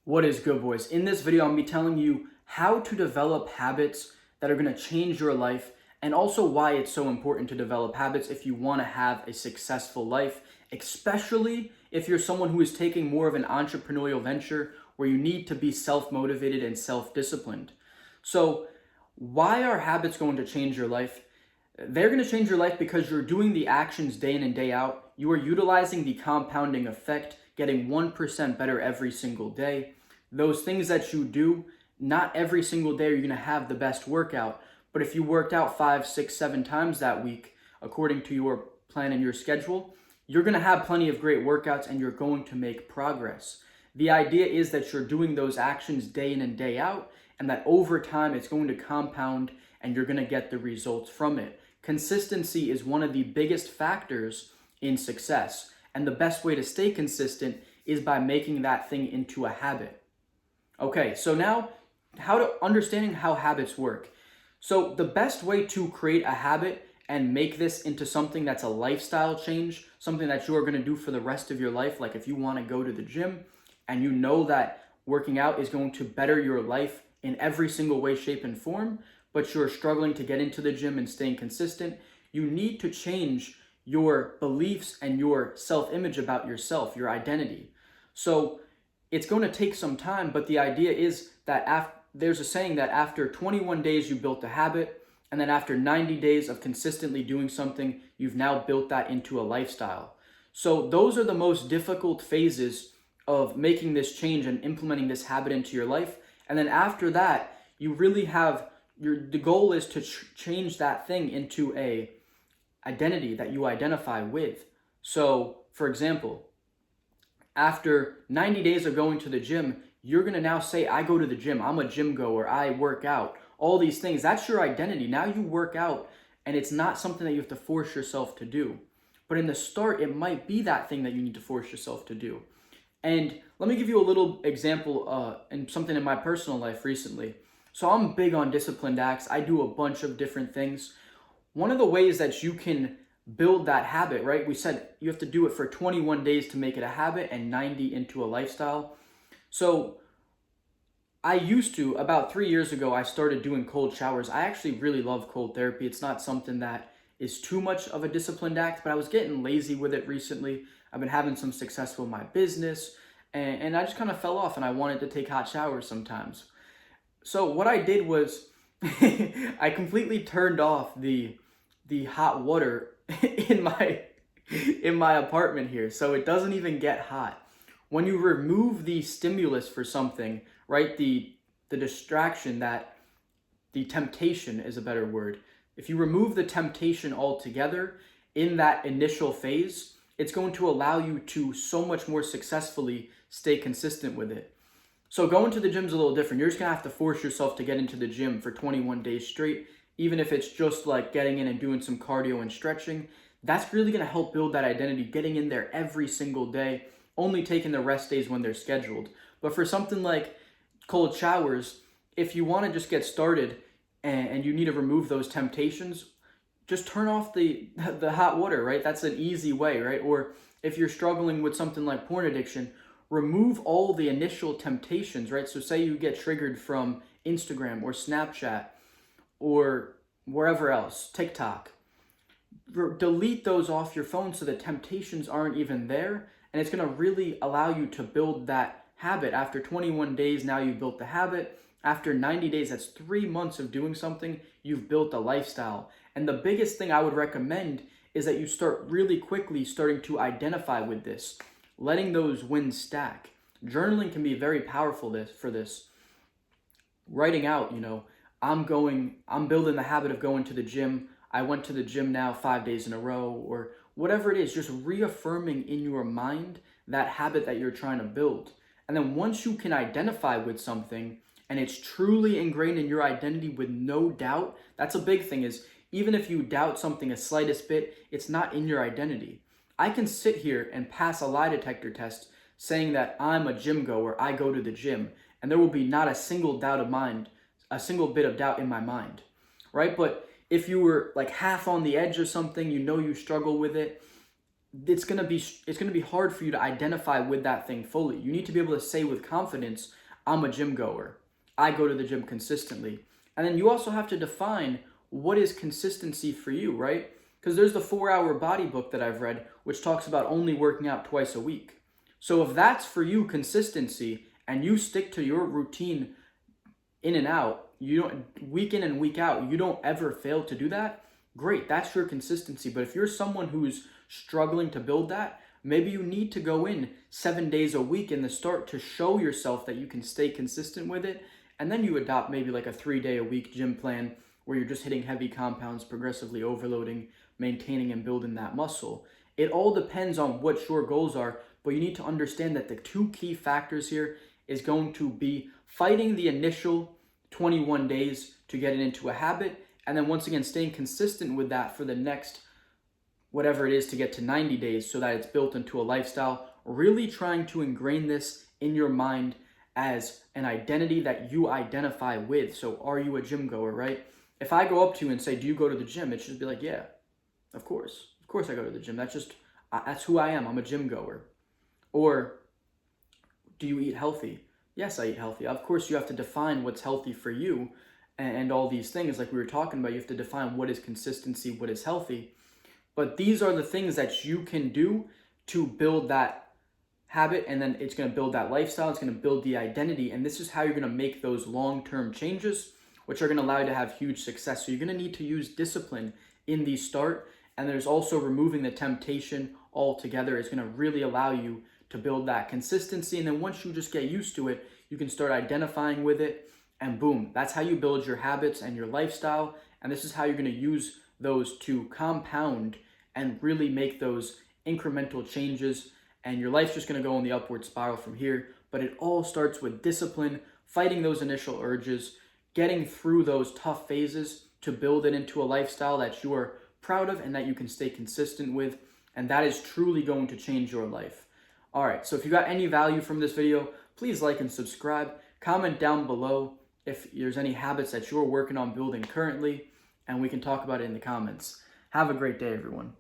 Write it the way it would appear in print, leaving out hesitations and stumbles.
What is good, boys? In this video, I'm going to be telling you how to develop habits that are going to change your life and also why it's so important to develop habits if you want to have a successful life, especially if you're someone who is taking more of an entrepreneurial venture where you need to be self-motivated and self-disciplined. So, why are habits going to change your life? They're going to change your life because you're doing the actions day in and day out. You are utilizing the compounding effect, getting 1% better every single day. Those things that you do, not every single day are you going to have the best workout. But if you worked out 5, 6, 7 times that week, according to your plan and your schedule, you're going to have plenty of great workouts and you're going to make progress. The idea is that you're doing those actions day in and day out, and that over time it's going to compound and you're going to get the results from it. Consistency is one of the biggest factors in success, and the best way to stay consistent is by making that thing into a habit. Okay, so now understanding how habits work. So the best way to create a habit and make this into something that's a lifestyle change, something that you are going to do for the rest of your life, like if you want to go to the gym and you know that working out is going to better your life in every single way, shape, and form, but you're struggling to get into the gym and staying consistent, you need to change your beliefs and your self-image about yourself, your identity. So it's going to take some time, but the idea is that there's a saying that after 21 days you built a habit, and then after 90 days of consistently doing something, you've now built that into a lifestyle. So those are the most difficult phases of making this change and implementing this habit into your life. And then after that, you really have the goal is to change that thing into a identity that you identify with. So, for example, after 90 days of going to the gym, you're going to now say, I go to the gym, I'm a gym goer, I work out, all these things. That's your identity. Now you work out, and it's not something that you have to force yourself to do. But in the start, it might be that thing that you need to force yourself to do. And let me give you a little example and something in my personal life recently. So I'm big on disciplined acts. I do a bunch of different things. One of the ways that you can build that habit, right? We said you have to do it for 21 days to make it a habit and 90 into a lifestyle. So I used to, about 3 years ago, I started doing cold showers. I actually really love cold therapy. It's not something that is too much of a disciplined act, but I was getting lazy with it recently. I've been having some success with my business, and I just kind of fell off, and I wanted to take hot showers sometimes. So what I did was I completely turned off the hot water in my apartment here, so it doesn't even get hot. When you remove the stimulus for something, right, the distraction, that the temptation is a better word. If you remove the temptation altogether in that initial phase, it's going to allow you to so much more successfully stay consistent with it. So going to the gym is a little different. You're just going to have to force yourself to get into the gym for 21 days straight, even if it's just like getting in and doing some cardio and stretching. That's really going to help build that identity, getting in there every single day, only taking the rest days when they're scheduled. But for something like cold showers, if you want to just get started and you need to remove those temptations, just turn off the hot water, right? That's an easy way, right? Or if you're struggling with something like porn addiction, remove all the initial temptations, right? So say you get triggered from Instagram or Snapchat or wherever else, TikTok. Delete those off your phone so the temptations aren't even there, and it's going to really allow you to build that habit. After 21 days, now you've built the habit. After 90 days, that's 3 months of doing something, you've built a lifestyle. And the biggest thing I would recommend is that you start really quickly starting to identify with this, letting those wins stack. Journaling can be very powerful for this. Writing out, I'm building the habit of going to the gym. I went to the gym now 5 days in a row, or whatever it is, just reaffirming in your mind that habit that you're trying to build. And then once you can identify with something and it's truly ingrained in your identity with no doubt, that's a big thing, is even if you doubt something a slightest bit, it's not in your identity. I can sit here and pass a lie detector test saying that I'm a gym goer, I go to the gym, and there will be not a single bit of doubt in my mind, right? But if you were like half on the edge of something, you struggle with it, it's gonna be hard for you to identify with that thing fully. You need to be able to say with confidence, I'm a gym goer. I go to the gym consistently. And then you also have to define what is consistency for you, right? Because there's the 4 Hour Body book that I've read, which talks about only working out twice a week. So if that's for you consistency and you stick to your routine in and out, you don't week in and week out, you don't ever fail to do that, great, that's your consistency. But if you're someone who's struggling to build that, maybe you need to go in 7 days a week in the start to show yourself that you can stay consistent with it. And then you adopt maybe like a 3 day a week gym plan where you're just hitting heavy compounds, progressively overloading, maintaining and building that muscle. It all depends on what your goals are, but you need to understand that the two key factors here is going to be fighting the initial 21 days to get it into a habit, and then once again staying consistent with that for the next whatever it is to get to 90 days so that it's built into a lifestyle, really trying to ingrain this in your mind as an identity that you identify with. So are you a gym goer, right? If I go up to you and say, do you go to the gym? It should be like, yeah, of course I go to the gym. That's who I am. I'm a gym goer. Or do you eat healthy? Yes, I eat healthy. Of course, you have to define what's healthy for you and all these things like we were talking about. You have to define what is consistency, what is healthy. But these are the things that you can do to build that habit, and then it's going to build that lifestyle. It's going to build the identity, and this is how you're going to make those long-term changes, which are going to allow you to have huge success. So you're going to need to use discipline in the start, and there's also removing the temptation altogether. It's going to really allow you to build that consistency, and then once you just get used to it, you can start identifying with it, and boom, that's how you build your habits and your lifestyle. And this is how you're going to use those to compound and really make those incremental changes, and your life's just going to go in the upward spiral from here. But it all starts with discipline, fighting those initial urges, getting through those tough phases to build it into a lifestyle that you are proud of and that you can stay consistent with, and that is truly going to change your life. All right, so if you got any value from this video, please like and subscribe. Comment down below if there's any habits that you're working on building currently, and we can talk about it in the comments. Have a great day, everyone.